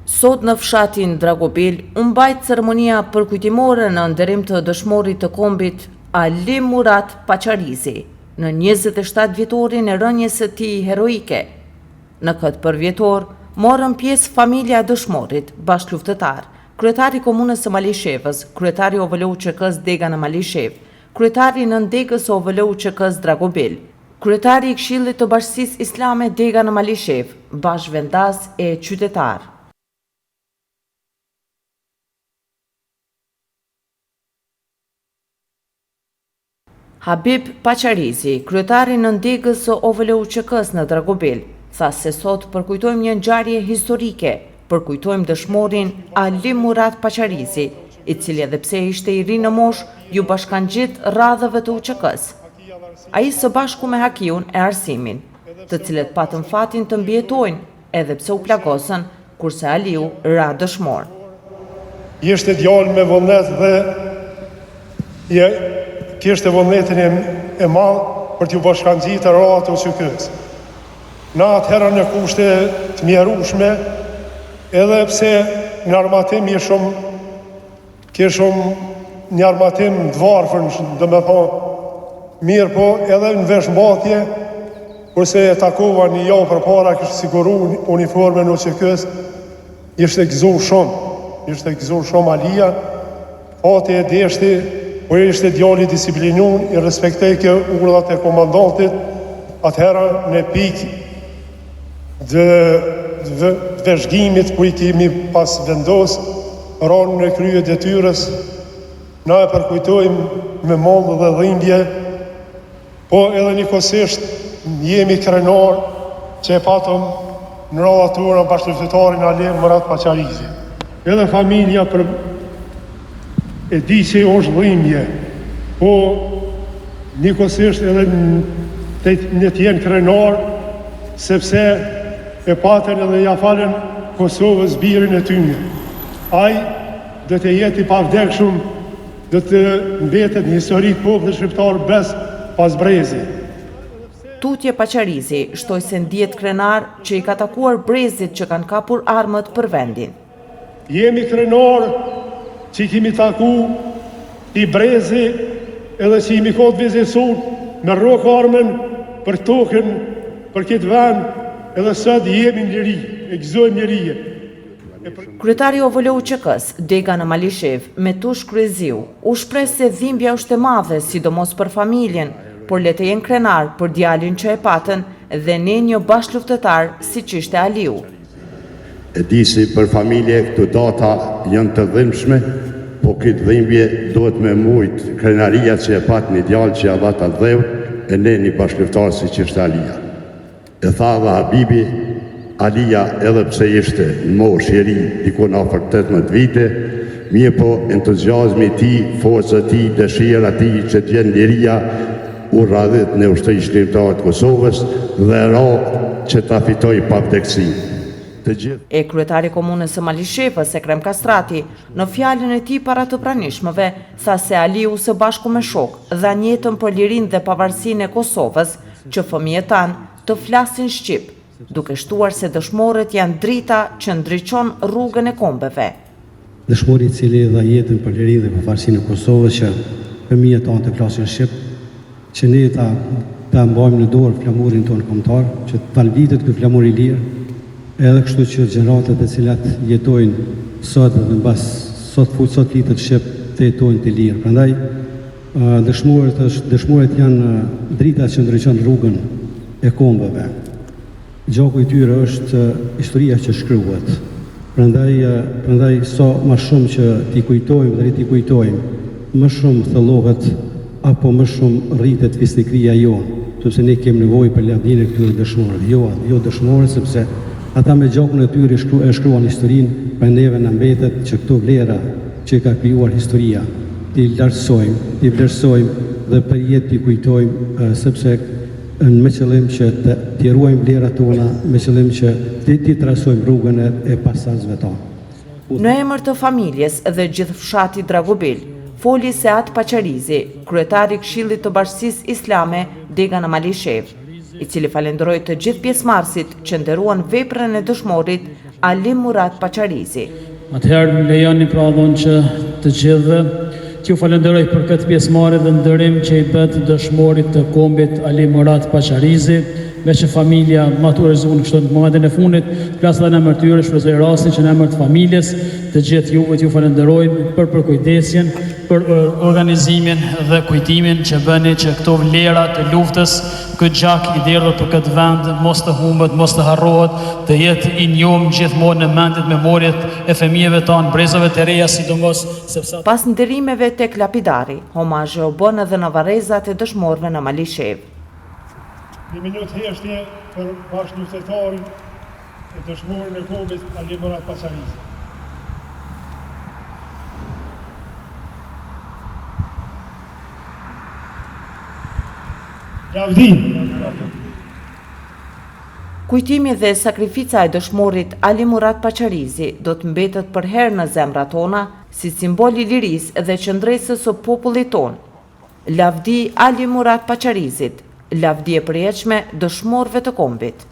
Sot në fshatin Dragobil, u mbajt ceremonia përkujtimore në nderim të dëshmorit të kombit Ali Murat Paqarizi, në 27 vjetorin e rënjes së tij heroike. Në këtë përvjetor, morën pjesë familja e dëshmorit, bashkëluftëtar, kryetari i komunës së Malishevës, kryetari i OVL-UÇK-s Dega në Malishev, kryetari i nëndegës së OVL-UÇK-s Dragobil, kryetari i Këshillit të Bashkisë Islame Dega në Malishev, bashkëvendas e qytetar. Habib Paqarizi, kryetari i nëndegës së OVL-UÇK-s në Dragobil, tha se sot përkujtojmë një ngjarje historike, përkujtojmë dëshmorin Ali Murat Paqarizi, i cili edhe pse ishte i ri në moshë, ju bashkangjit radhëve të UÇK-s. Ai së bashku me Hakiun e Arsimin, të cilët patën fatin të mbijetojnë edhe pse u plagosën, kurse Aliu ra dëshmor. Ishte djalë me vullnet dhe kishte vullnetin e madh për t'ju bashkangjitë radhët e UÇK-s. Na atëherë në kushte të mjerueshme, edhe pse në armatim ke shumë një armatim të varfër, do me thonë, mirë po edhe në veshmbathje, kurse e takova një javë përpara, kishte siguru uniformën e UÇK-s, ishte gëzuar shumë Alia, fati e deshti, por ishte djali disiplinun, i respektej kjo urdhat e komandantit, atëhera në pikë dhe veshgimit ku i kemi pas vendos, ranë në krye detyrës, na e përkujtojmë me mallë dhe dhimbje, po edhe njëkohësisht jemi krenar që e patëm në radhë tura bashkëluftëtarin Ali Murat Paqarizi. Edhe familja e di që është dhimbje, po njëkohësisht edhe në t'jenë krenar, sepse e patën edhe ja falen Kosovës birin e tyne. Ai dhe të jeti pavdekshëm, dhe të mbetet një historik popull shqiptar bes pas brezi. Tutje Paqarizi shtoi se ndihet krenar që i ka takuar brezit që kanë kapur armët për vendin. Jemi krenar që i kemi taku i brezi edhe që i mi kodë vizisur me rrok armen për tokën, për këtë vend, edhe sot jemi njëri, e gëzojmë njërije. Kryetari i OVL-UÇK-s Dega në Malishev, Metush Kryeziu, u shpreh se dhimbja është e madhe, sidomos për familjen, por le të jenë krenar për djalin që e patën dhe ne një bashkëluftëtar siç ishte Aliu. E di si për familje këto data janë të dhimbshme, po këtë dhimbje duhet me mujt krenaria që e pat një djalë që ja dha ta dheu, e ne një bashkëluftëtar siç ishte Alia. E tha dhe Habibi, Alia edhe pse ishte në moshë i ri, dikon afër 18 vite, mirë po entuziazmi i tij, forca e tij, dëshira e tij që të jenë liria u radhët në ushtrisë shqiptare të Kosovës dhe ra që ta fitoj pavdekësinë. E kryetari i komunës së Malishevës, Ekrem Kastrati, në fjalën e tij para të pranishmëve, tha se Aliu së bashku me shok dha jetën për lirinë dhe pavarësinë e Kosovës, që fëmijët tanë të flasin shqip, duke shtuar se dëshmorët janë drita që ndriçon rrugën e kombeve. Dëshmori i cili dha jetën për lirinë dhe pavarësinë e Kosovës, që fëmijët tanë të flasin shqip, që ne ta mbajmë në dorë flamurin tonë kombëtar, që të palvitet ky flamur i lirë, edhe kështu që gjeneratat e cilat jetojnë sot dhe mbas sot litet shqip të jetojnë të lirë. Prandaj dëshmorët janë drita që ndriçon rrugën e kombeve. Gjaku i tyre është historia që shkruhet. Prandaj sa më shumë që t'i kujtojmë dhe t'i kujtojmë, më shumë thellohet apo më shumë rritet fisnikëria jonë, sepse ne kemi nevojë për lavdinë e këtyre dëshmorëve. Jo dëshmorët, sepse ata me gjakun e tyre e shkruan historinë, për neve në mbetet që këto vlera që ka krijuar historia, t'i lartësojmë, t'i vlerësojmë dhe për jetë t'i kujtojmë, sepse me qëllim që t'i ruajmë vlerat tona, me qëllim që t'i trasojmë rrugën e pasardhësve tonë. Në emër të familjes dhe gjithë fshati Dragobil, foli Seat Paqarizi, kryetari i Këshillit të Bashkisë Islame Dega në Malishev, i cili falenderoi të gjithë pjesëmarrësit që nderuan veprën e dëshmorit Ali Murat Paqarizi. Atëherë më lejoni pra dhon që të gjithëve t'ju falenderoj për këtë pjesëmarrje dhe ndërim që i bët dëshmorit të kombit Ali Murat Paqarizi, me që familja maturizuar në kështu në momentin e fundit, flas edhe në emër tyre, shpresoj rastin që në emër të familjes, të gjithë juve t'ju falenderojmë për përkujdesjen, për organizimin dhe kujtimin që bëni që këto vlera të luftës, këtë gjak i derdhur për këtë vend mos të humbet, mos të harrohet, të jetë i njohur gjithmonë në mendjet memoriet e fëmijëve tanë, brezave të reja sidomos sepse Pas nderimeve tek lapidari, homazhe u bën edhe në varrezat e dëshmorëve në Malishev. Një minutë heshtje për bashkëluftëtarin e dëshmorin e kombit Ali Murat Paqarizi. Lavdi. Kujtimi dhe sakrifica e dëshmorit Ali Murat Paqarizi do të mbetet për herë në zemrat tona si simbol i lirisë dhe qëndresës së popullit ton. Lavdi Ali Murat Paqarizit, lavdi e përjetshme dëshmorëve të kombit.